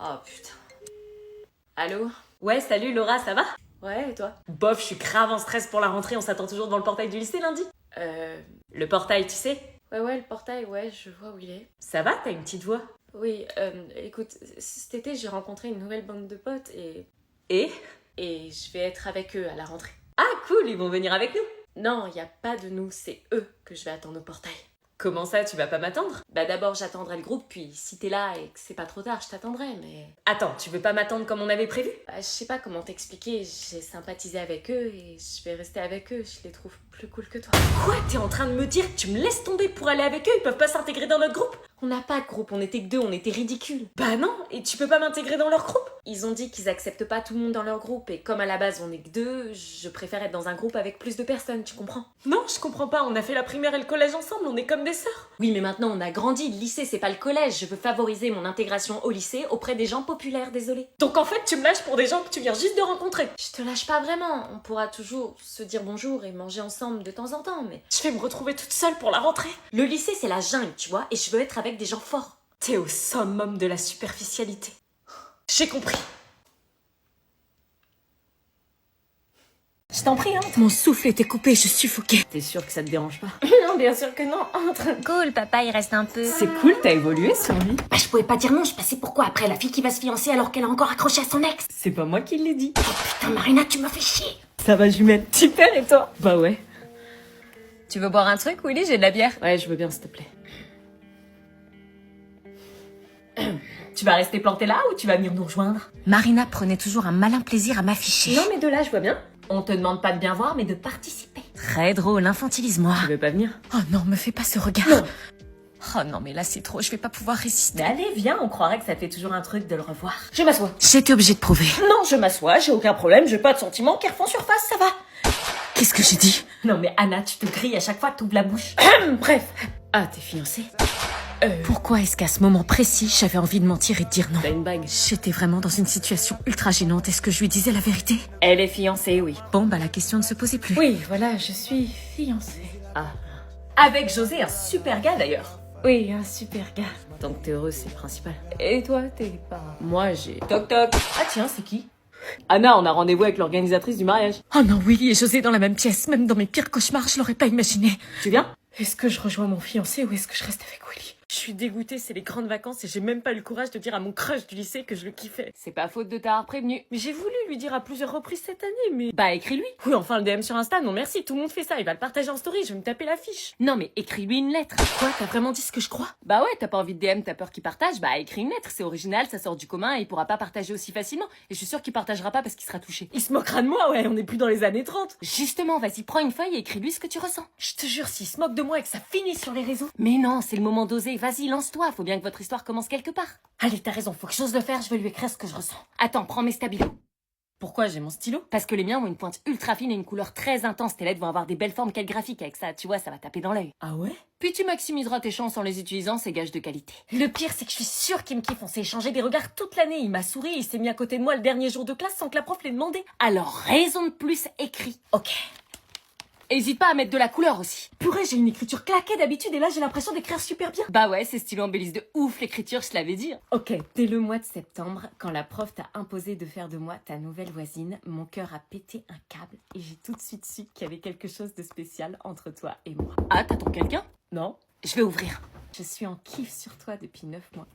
Oh putain. Allô? Ouais, salut Laura, ça va? Ouais, et toi? Bof, je suis grave en stress pour la rentrée, on s'attend toujours devant le portail du lycée lundi. Le portail, tu sais? Ouais, le portail, ouais, je vois où il est. Ça va, t'as une petite voix? Oui, écoute, cet été j'ai rencontré une nouvelle bande de potes et... Et? Et je vais être avec eux à la rentrée. Ah cool, ils vont venir avec nous? Non, y a pas de nous, c'est eux que je vais attendre au portail. Comment ça, tu vas pas m'attendre? Bah d'abord j'attendrai le groupe, puis si t'es là et que c'est pas trop tard, je t'attendrai, mais... Attends, tu veux pas m'attendre comme on avait prévu? Bah je sais pas comment t'expliquer, j'ai sympathisé avec eux et je vais rester avec eux, je les trouve plus cool que toi. Quoi? T'es en train de me dire que tu me laisses tomber pour aller avec eux? Ils peuvent pas s'intégrer dans notre groupe? On n'a pas de groupe, on était que deux, on était ridicules. Bah non, et tu peux pas m'intégrer dans leur groupe? Ils ont dit qu'ils acceptent pas tout le monde dans leur groupe, et comme à la base on est que deux, je préfère être dans un groupe avec plus de personnes, tu comprends? Non, je comprends pas, on a fait la primaire et le collège ensemble, on est comme des sœurs. Oui, mais maintenant on a grandi, le lycée c'est pas le collège, je veux favoriser mon intégration au lycée auprès des gens populaires, désolé. Donc en fait tu me lâches pour des gens que tu viens juste de rencontrer. Je te lâche pas vraiment, on pourra toujours se dire bonjour et manger ensemble de temps en temps, mais... Je vais me retrouver toute seule pour la rentrée. Le lycée c'est la jungle, tu vois, et je veux être avec des gens forts. T'es au summum de la superficialité. J'ai compris. Je t'en prie, hein. Mon souffle était coupé, je suffoquais. T'es sûre que ça te dérange pas? Non, bien sûr que non. Entre... Cool, papa, il reste un peu. C'est cool, t'as évolué sur lui. Bah, je pouvais pas dire non, je passais pourquoi après la fille qui va se fiancer alors qu'elle a encore accroché à son ex. C'est pas moi qui l'ai dit. Oh putain, Marina, tu m'as fait chier. Ça va, jumelle? Super, et toi? Bah ouais. Tu veux boire un truc, Willy? J'ai de la bière. Ouais, je veux bien, s'il te plaît. Tu vas rester plantée là ou tu vas venir nous rejoindre? Marina prenait toujours un malin plaisir à m'afficher. Non, mais de là, je vois bien. On te demande pas de bien voir, mais de participer. Très drôle, infantilise-moi. Tu veux pas venir? Oh non, me fais pas ce regard. Non. Oh non, mais là c'est trop, je vais pas pouvoir résister. Mais allez, viens, on croirait que ça fait toujours un truc de le revoir. Je m'assois. J'étais obligée de prouver. Non, je m'assois, j'ai aucun problème, j'ai pas de sentiments qui refont surface, ça va. Qu'est-ce que j'ai dit? Non mais Anna, tu te grilles à chaque fois que t'ouvres la bouche. Bref. Ah, t'es fiancée? Pourquoi est-ce qu'à ce moment précis, j'avais envie de mentir et de dire non? T'as une bague? J'étais vraiment dans une situation ultra gênante. Est-ce que je lui disais la vérité? Elle est fiancée, oui. Bon, bah la question ne se posait plus. Oui, voilà, je suis fiancée. Ah. Avec José, un super gars d'ailleurs. Oui, un super gars. Tant que t'es heureuse, c'est le principal. Et toi, t'es pas... Moi, j'ai... Toc toc. Ah tiens, c'est qui? Anna, on a rendez-vous avec l'organisatrice du mariage. Oh non, Willy et José dans la même pièce. Même dans mes pires cauchemars, je l'aurais pas imaginé. Tu viens? Est-ce que je rejoins mon fiancé ou est-ce que je reste avec Willy? Je suis dégoûtée, c'est les grandes vacances et j'ai même pas eu le courage de dire à mon crush du lycée que je le kiffais. C'est pas faute de t'avoir prévenu. Mais j'ai voulu lui dire à plusieurs reprises cette année, mais... Bah écris-lui. Oui, enfin le DM sur Insta, non merci, tout le monde fait ça, il va le partager en story, je vais me taper l'affiche. Non mais écris-lui une lettre. Quoi, t'as vraiment dit ce que je crois? Bah ouais, t'as pas envie de DM, t'as peur qu'il partage, bah écris une lettre, c'est original, ça sort du commun et il pourra pas partager aussi facilement. Et je suis sûre qu'il partagera pas parce qu'il sera touché. Il se moquera de moi, ouais, on est plus dans les années 30. Justement, vas-y, prends une feuille et écris-lui ce que tu ressens. Je te jure, s'il se moque de moi et que ça finit sur les réseaux. Mais non, c'est le moment d'oser, vas-y, lance-toi, faut bien que votre histoire commence quelque part. Allez, t'as raison, faut que j'ose le faire, je vais lui écrire ce que je ressens. Attends, prends mes stabilos. Pourquoi j'ai mon stylo? Parce que les miens ont une pointe ultra fine et une couleur très intense. Tes lettres vont avoir des belles formes calligraphiques avec ça, tu vois, ça va taper dans l'œil. Ah ouais? Puis tu maximiseras tes chances en les utilisant, c'est gage de qualité. Le pire, c'est que je suis sûre qu'il me kiffe. On s'est échangé des regards toute l'année. Il m'a souri, il s'est mis à côté de moi le dernier jour de classe sans que la prof l'ait demandé. Alors, raison de plus, écrit. Ok. Hésite pas à mettre de la couleur aussi. Purée, j'ai une écriture claquée d'habitude et là j'ai l'impression d'écrire super bien. Bah ouais, ces stylos embellissent de ouf l'écriture, je l'avais dit. Ok, dès le mois de septembre, quand la prof t'a imposé de faire de moi ta nouvelle voisine, mon cœur a pété un câble et j'ai tout de suite su qu'il y avait quelque chose de spécial entre toi et moi. Ah, t'attends quelqu'un? Non. Je vais ouvrir. Je suis en kiff sur toi depuis 9 mois.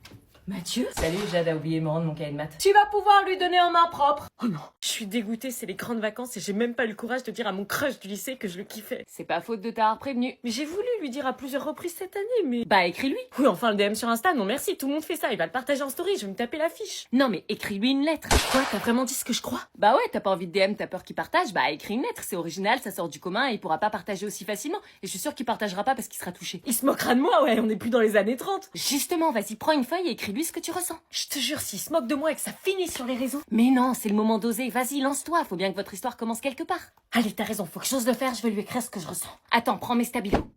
Mathieu? Salut, Jade a oublié de me rendre mon cahier de maths. Tu vas pouvoir lui donner en main propre. Oh non, je suis dégoûtée, c'est les grandes vacances et j'ai même pas eu le courage de dire à mon crush du lycée que je le kiffais. C'est pas faute de t'avoir prévenu. Mais j'ai voulu lui dire à plusieurs reprises cette année, mais... Bah écris-lui. Oui, enfin le DM sur Insta, non merci, tout le monde fait ça, il va le partager en story, je vais me taper l'affiche. Non mais écris-lui une lettre. Quoi, t'as vraiment dit ce que je crois? Bah ouais, t'as pas envie de DM, t'as peur qu'il partage, bah écris une lettre, c'est original, ça sort du commun et il pourra pas partager aussi facilement. Et je suis sûre qu'il partagera pas parce qu'il sera touché. Il se moquera de moi, ouais, on est plus dans les années 30. Justement, vas-y, prends une feuille et écris-lui ce que tu ressens. Je te jure, s'il se moque de moi et que ça finit sur les réseaux. Mais non, c'est le moment d'oser, vas-y, lance-toi, faut bien que votre histoire commence quelque part. Allez, t'as raison, faut que j'ose le faire, je vais lui écrire ce que je ressens. Attends, prends mes stabilos.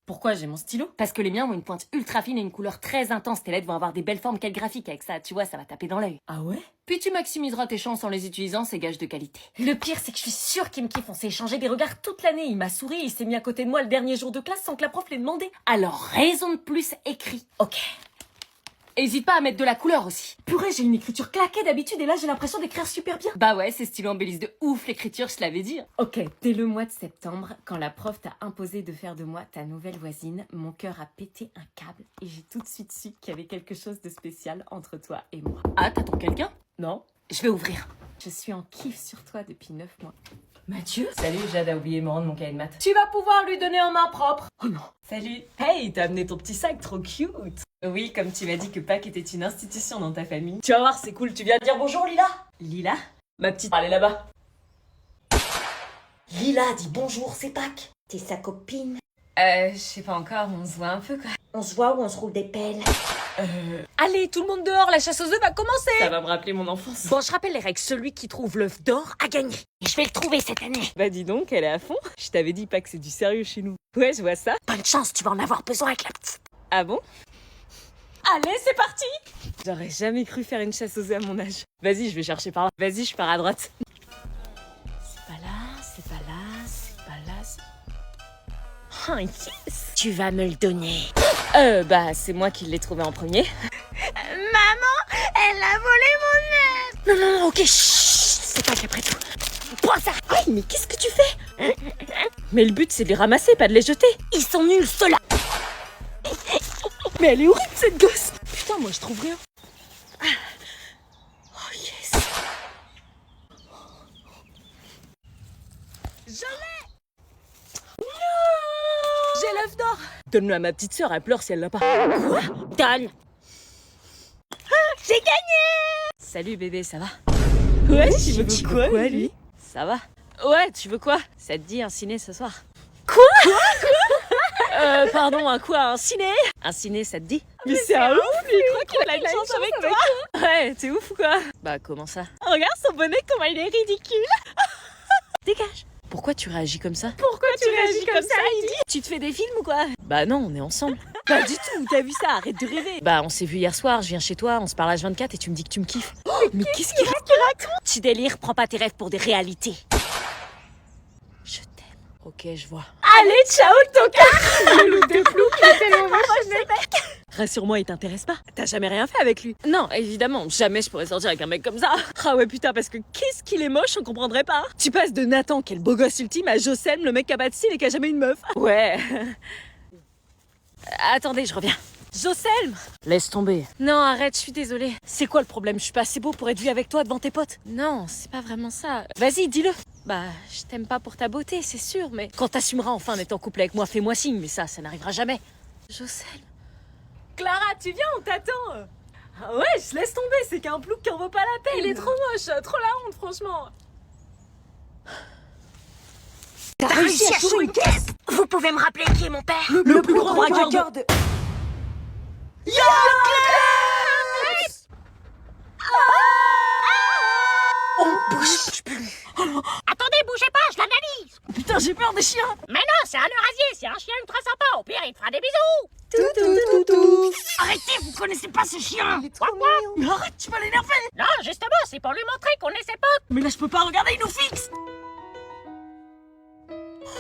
Pourquoi j'ai mon stylo? Parce que les miens ont une pointe ultra fine et une couleur très intense. Tes lettres vont avoir des belles formes calligraphiques avec ça, tu vois, ça va taper dans l'œil. Ah ouais? Puis tu maximiseras tes chances en les utilisant, c'est gage de qualité. Le pire, c'est que je suis sûre qu'il me kiffe. On s'est échangé des regards toute l'année. Il m'a souri, il s'est mis à côté de moi le dernier jour de classe sans que la prof l'ait demandé. Alors, raison de plus, écrit. Ok. Hésite pas à mettre de la couleur aussi. Purée, j'ai une écriture claquée d'habitude et là j'ai l'impression d'écrire super bien. Bah ouais, c'est stylo embellisse de ouf l'écriture, je te l'avais dit. Ok, dès le mois de septembre, quand la prof t'a imposé de faire de moi ta nouvelle voisine, mon cœur a pété un câble et j'ai tout de suite su qu'il y avait quelque chose de spécial entre toi et moi. Ah, t'attends quelqu'un? Non, Je vais ouvrir. je suis en kiff sur toi depuis 9 mois. Mathieu? Salut, Jade a oublié de me rendre mon cahier de maths. Tu vas pouvoir lui donner en main propre. Oh non. Salut. Hey, t'as amené ton petit sac, trop cute. Oui, comme tu m'as dit que Pâques était une institution dans ta famille. Tu vas voir, c'est cool. Tu viens dire bonjour, Lila? Lila? Ma petite... Elle est là-bas. Lila, dis bonjour, c'est Pâques. T'es sa copine. Je sais pas encore, on se voit un peu, quoi. On se voit ou on se roule des pelles? Allez, tout le monde dehors, la chasse aux œufs va commencer. Ça va me rappeler mon enfance. Bon, je rappelle les règles. Celui qui trouve l'œuf d'or a gagné. Et je vais le trouver cette année. Bah dis donc, elle est à fond. Je t'avais dit pas que c'est du sérieux chez nous. Ouais, je vois ça. Bonne chance, tu vas en avoir besoin avec la petite. Ah bon? Allez, c'est parti. J'aurais jamais cru faire une chasse aux œufs à mon âge. Vas-y, je vais chercher par là. Vas-y, je pars à droite. C'est pas là, c'est pas là, c'est pas là. Oh, yes. Tu vas me le donner. Bah c'est moi qui l'ai trouvé en premier. Maman, elle a volé mon œuf. Non, non, non, ok, chut, c'est pas qu'après tout. Prends ça. Oui, mais qu'est-ce que tu fais? Mais le but c'est de les ramasser, pas de les jeter. Ils sont nuls, ceux-là. Mais elle est horrible cette gosse. Putain, moi je trouve rien. Oh yes. Je l'ai. J'ai l'œuf d'or. Donne-le à ma petite sœur, elle pleure si elle l'a pas. Quoi? Donne. J'ai gagné. Salut bébé, ça va? Ouais, tu veux quoi lui? Ça va? Ouais, tu veux quoi? Ça te dit un ciné ce soir? Quoi? Pardon, un quoi? Un ciné? Un ciné, ça te dit? Mais c'est un ouf, lui, il croit qu'il a une chance avec toi. Ouais, t'es ouf ou quoi? Bah comment ça? Regarde son bonnet, comment il est ridicule. Dégage. Pourquoi tu réagis comme ça? Pourquoi tu réagis comme ça, Heidi? Tu te fais des films ou quoi? Bah non, on est ensemble. Pas du tout, t'as vu ça? Arrête de rêver. Bah on s'est vu hier soir, je viens chez toi, on se parle H24 et tu me dis que tu me kiffes. Mais qu'est-ce qu'il raconte? Tu délires, prends pas tes rêves pour des réalités. Je t'aime. Ok, je vois. Allez, ciao le tocard. Le loup de flou qui est tellement moche, ce mec. Rassure-moi, il t'intéresse pas? T'as jamais rien fait avec lui? Non, évidemment, jamais je pourrais sortir avec un mec comme ça. Ah ouais, putain, parce que qu'est-ce qu'il est moche, on comprendrait pas. Tu passes de Nathan, qui est le beau gosse ultime, à Josem, le mec qui a pas de style et qui a jamais une meuf. Ouais. Attendez, je reviens. Josem! Laisse tomber. Non, arrête, je suis désolée. C'est quoi le problème? Je suis pas assez beau pour être vu avec toi devant tes potes? Non, c'est pas vraiment ça. Vas-y, dis-le. Bah, je t'aime pas pour ta beauté, c'est sûr, mais quand t'assumeras enfin d'être en couple avec moi, fais-moi signe, mais ça n'arrivera jamais. Josem. Clara, tu viens, on t'attend. Ah ouais, je laisse tomber, c'est qu'un plouc qui en vaut pas la peine. Il est trop moche, trop la honte, franchement. T'as réussi à choper une caisse. Vous pouvez me rappeler qui est mon père? Le plus grand braqueur de... On bouge plus. Attendez, bougez pas, je l'analyse. Putain, j'ai peur des chiens. Mais non, c'est un eurasier, c'est un chien ultra sympa. Au pire, il te fera des bisous. Arrêtez, vous connaissez pas ce chien. Quoi? Mais arrête, tu vas l'énerver. Non, justement, c'est pour lui montrer qu'on est ses potes. Mais là, je peux pas regarder, il nous fixe.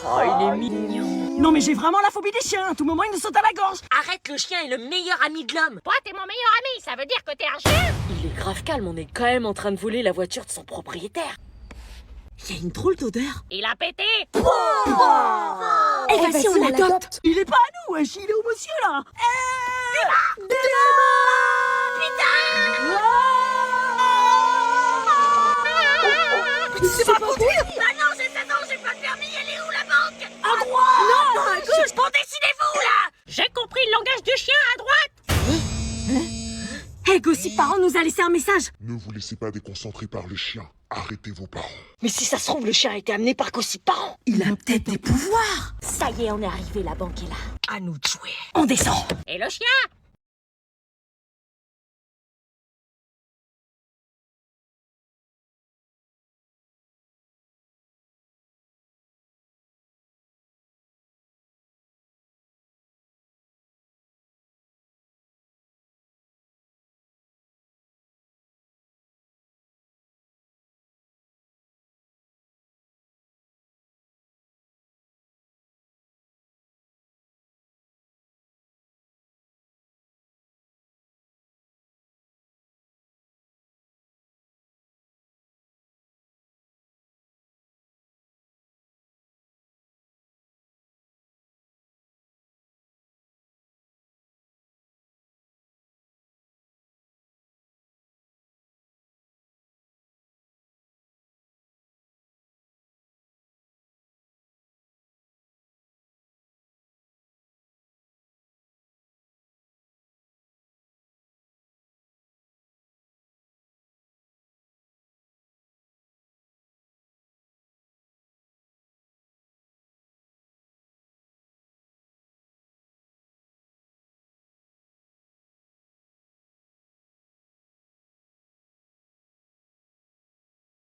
Oh, il est mignon. Non, mais j'ai vraiment la phobie des chiens. À tout moment, il nous saute à la gorge. Arrête, le chien est le meilleur ami de l'homme. Toi, t'es mon meilleur ami, ça veut dire que t'es un chien. Il est grave calme, on est quand même en train de voler la voiture de son propriétaire. Il y a une drôle d'odeur. Il a pété. Eh ben si on l'adopte. Il est pas à nous, wesh, il est au monsieur là. C'est pas conduire. Ah non, j'ai 16 ans, j'ai pas de permis, elle est où la banque? À droite. Non, à gauche. Bon, décidez-vous là. J'ai compris le langage du chien à droite. Hey, Gossip Parent nous a laissé un message. Ne vous laissez pas déconcentrer par le chien. Arrêtez vos parents. Mais si ça se trouve, le chien a été amené par Gossip Parent. Il a peut-être des pouvoirs. Ça y est, on est arrivé, la banque est là. À nous de jouer. On descend. Et le chien?